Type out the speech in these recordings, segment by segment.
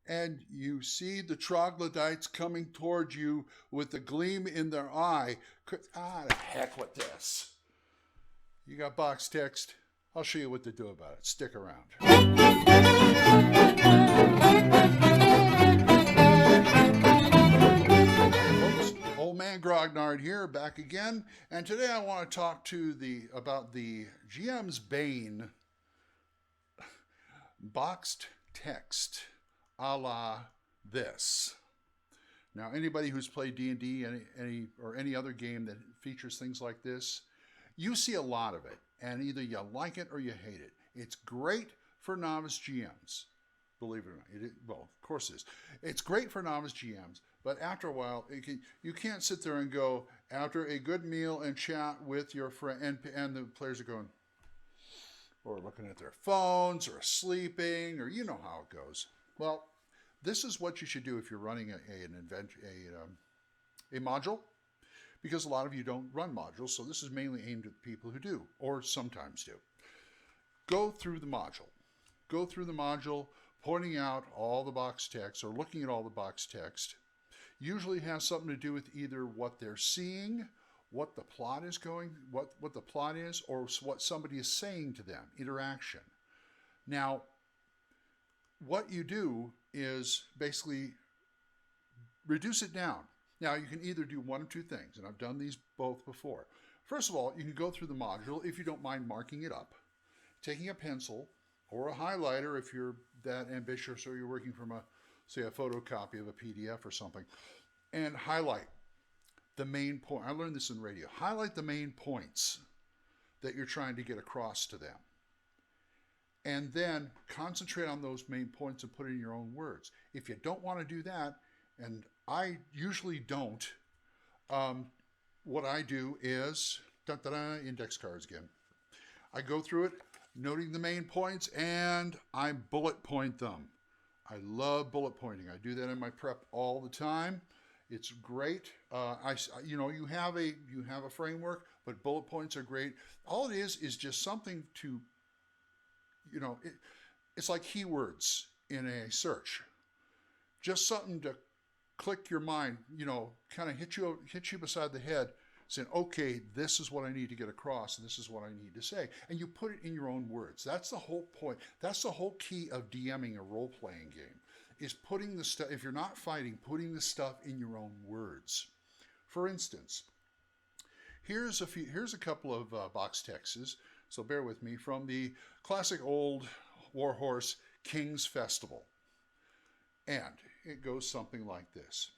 and you see the troglodytes coming towards you with a gleam in their eye. The heck with this. You got box text. I'll show you what to do about it. Stick around. Folks, old Man Grognard here, back again, and today I want to talk to about the GM's Bane boxed text, a la this. Now, anybody who's played D&D or any other game that features things like this, you see a lot of it, and either you like it or you hate it. It's great for novice GMs, believe it or not. Well, of course it is. It's great for novice GMs, but after a while, you can't sit there and go, after a good meal and chat with your friend, and the players are going, or looking at their phones, or sleeping, or you know how it goes. Well, this is what you should do if you're running a module, because a lot of you don't run modules, so this is mainly aimed at people who do, or sometimes do. Go through the module. Go through the module, pointing out all the box text, or looking at all the box text. Usually has something to do with either what they're seeing, what the plot is what the plot is, or what somebody is saying to them, interaction. Now, what you do is basically reduce it down. Now, you can either do one of two things, and I've done these both before. First of all, you can go through the module if you don't mind marking it up, taking a pencil or a highlighter if you're that ambitious or you're working from say a photocopy of a PDF or something, and highlight the main point. I learned this in radio. Highlight the main points that you're trying to get across to them. And then concentrate on those main points and put it in your own words. If you don't want to do that, and I usually don't, what I do is, index cards again. I go through it, noting the main points, and I bullet point them. I love bullet pointing. I do that in my prep all the time. It's great. You have a framework, but bullet points are great. All it is just something to, it's like keywords in a search. Just something to click your mind, kind of hit you beside the head, saying, okay, this is what I need to get across, and this is what I need to say. And you put it in your own words. That's the whole point. That's the whole key of DMing a role-playing game, is putting the stuff, if you're not fighting, putting the stuff in your own words. For instance, here's a couple of box texts, so bear with me, from the classic old Warhorse King's Festival. And it goes something like this.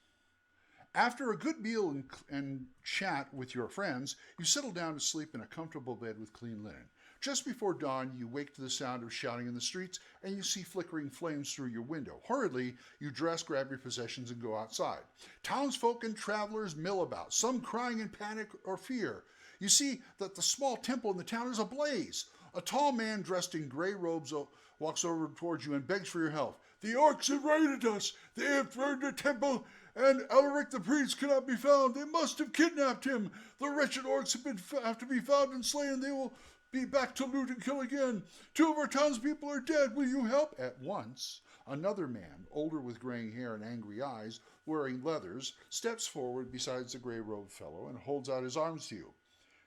After a good meal and chat with your friends, you settle down to sleep in a comfortable bed with clean linen. Just before dawn, you wake to the sound of shouting in the streets, and you see flickering flames through your window. Hurriedly, you dress, grab your possessions, and go outside. Townsfolk and travelers mill about, some crying in panic or fear. You see that the small temple in the town is ablaze. A tall man dressed in gray robes walks over towards you and begs for your help. The orcs have raided us. They have burned the temple, and Elric the priest cannot be found. They must have kidnapped him. The wretched orcs have to be found and slain. They will be back to loot and kill again. 2 of our townspeople are dead. Will you help? At once, another man, older with graying hair and angry eyes, wearing leathers, steps forward beside the gray-robed fellow and holds out his arms to you.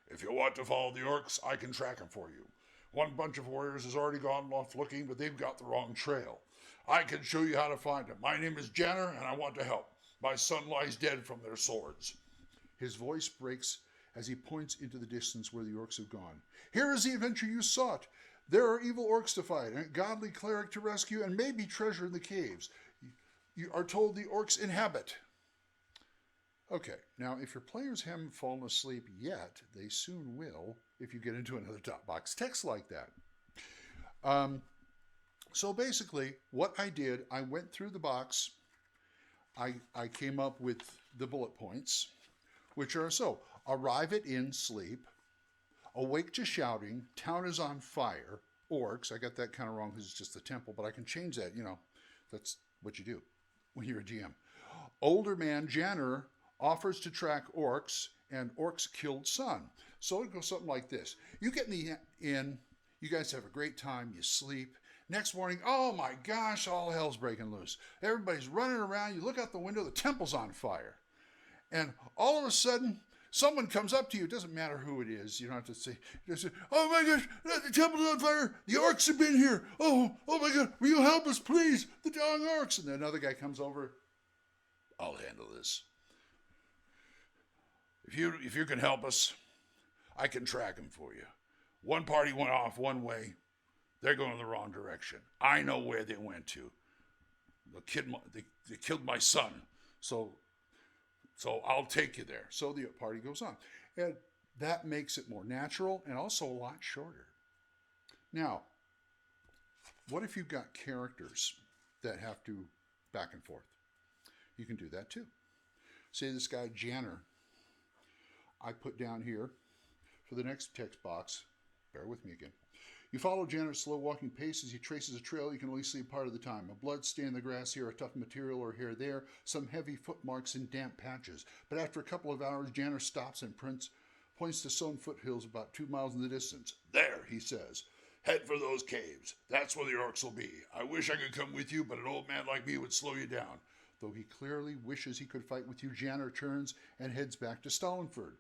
If you want to follow the orcs, I can track them for you. One bunch of warriors has already gone off looking, but they've got the wrong trail. I can show you how to find them. My name is Janner, and I want to help. My son lies dead from their swords. His voice breaks as he points into the distance where the orcs have gone. Here is the adventure you sought. There are evil orcs to fight, and a godly cleric to rescue, and maybe treasure in the caves. You are told the orcs inhabit. Okay, now if your players haven't fallen asleep yet, they soon will if you get into another dot box text like that. So basically, what I did, I went through the box. I came up with the bullet points, which are arrive at inn, sleep, awake to shouting, town is on fire, orcs. I got that kind of wrong because it's just the temple, but I can change that, that's what you do when you're a GM. Older man, Janner, offers to track orcs, and orcs killed son. So it goes something like this. You get in the inn, you guys have a great time, you sleep, Next morning, oh my gosh, all hell's breaking loose. Everybody's running around. You look out the window, the temple's on fire. And all of a sudden, someone comes up to you. It doesn't matter who it is. You don't have to say, oh my gosh, the temple's on fire. The orcs have been here. Oh my God, will you help us, please? The dang orcs. And then another guy comes over. I'll handle this. If you can help us, I can track them for you. One party went off one way. They're going in the wrong direction. I know where they went to. They killed my son. So I'll take you there. So the party goes on. And that makes it more natural and also a lot shorter. Now, what if you've got characters that have to back and forth? You can do that too. Say this guy, Janner, I put down here for the next text box. Bear with me again. You follow Janner's slow walking pace as he traces a trail you can only see a part of the time. A blood stain in the grass here, a tough material or hair there, some heavy footmarks in damp patches. But after a couple of hours, Janner stops and points to sown foothills about 2 miles in the distance. There, he says. Head for those caves. That's where the orcs will be. I wish I could come with you, but an old man like me would slow you down. Though he clearly wishes he could fight with you, Janner turns and heads back to Stalenford.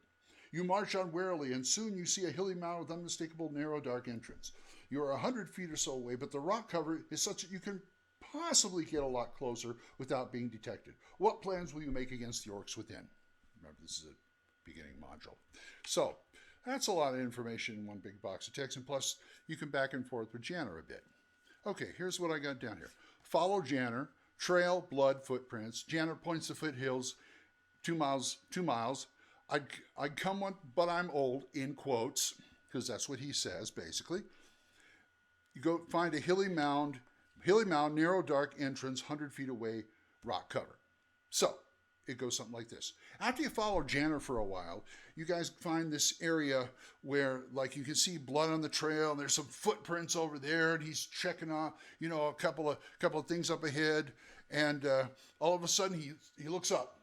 You march on warily, and soon you see a hilly mound with unmistakable narrow, dark entrance. You are 100 feet or so away, but the rock cover is such that you can possibly get a lot closer without being detected. What plans will you make against the orcs within? Remember, this is a beginning module. So, that's a lot of information in one big box of text, and plus, you can back and forth with Janner a bit. Okay, here's what I got down here. Follow Janner, trail, blood, footprints. Janner points to foothills, 2 miles. I'd come one, but I'm old, in quotes, because that's what he says, basically. You go find a hilly mound, narrow, dark entrance, 100 feet away, rock cover. So, it goes something like this. After you follow Janner for a while, you guys find this area where, like, you can see blood on the trail, and there's some footprints over there, and he's checking off, a couple of things up ahead, and all of a sudden he looks up.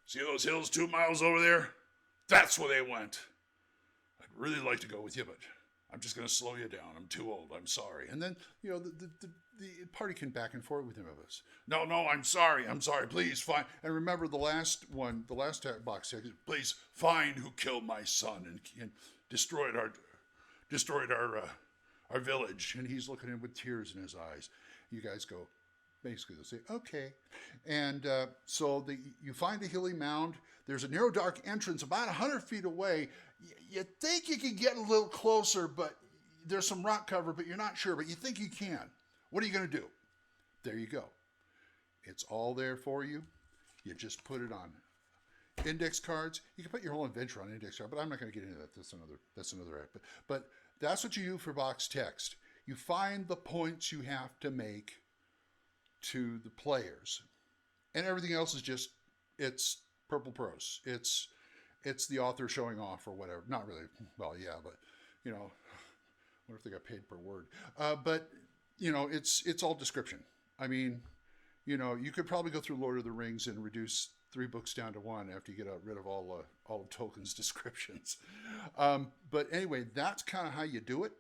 See those hills 2 miles over there? That's where they went. I'd really like to go with you, but I'm just going to slow you down. I'm too old. I'm sorry. And then, the party can back and forth with him of us. No, I'm sorry. Please find. And remember the last box text. Please find who killed my son and destroyed our village. And he's looking at him with tears in his eyes. You guys go. Basically, they'll say, okay. And so you find a hilly mound. There's a narrow, dark entrance about 100 feet away. You think you can get a little closer, but there's some rock cover, but you're not sure, but you think you can. What are you going to do? There you go. It's all there for you. You just put it on index cards. You can put your whole adventure on index card, but I'm not going to get into that. That's another act. But that's what you do for box text. You find the points you have to make to the players, and everything else is it's purple prose. It's the author showing off or whatever. Not really. Well, yeah, but what if they got paid per word? But it's all description. I mean, you could probably go through Lord of the Rings and reduce 3 books down to 1 after you get rid of all of Tolkien's descriptions. But anyway, that's kind of how you do it.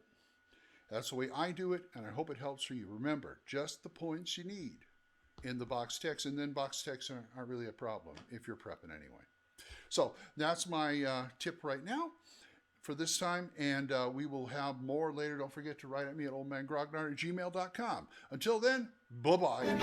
That's the way I do it, and I hope it helps for you. Remember, just the points you need in the box text, and then box texts aren't really a problem if you're prepping anyway. So that's my tip right now for this time, and we will have more later. Don't forget to write at me at oldmangrognard@gmail.com. Until then, bye-bye.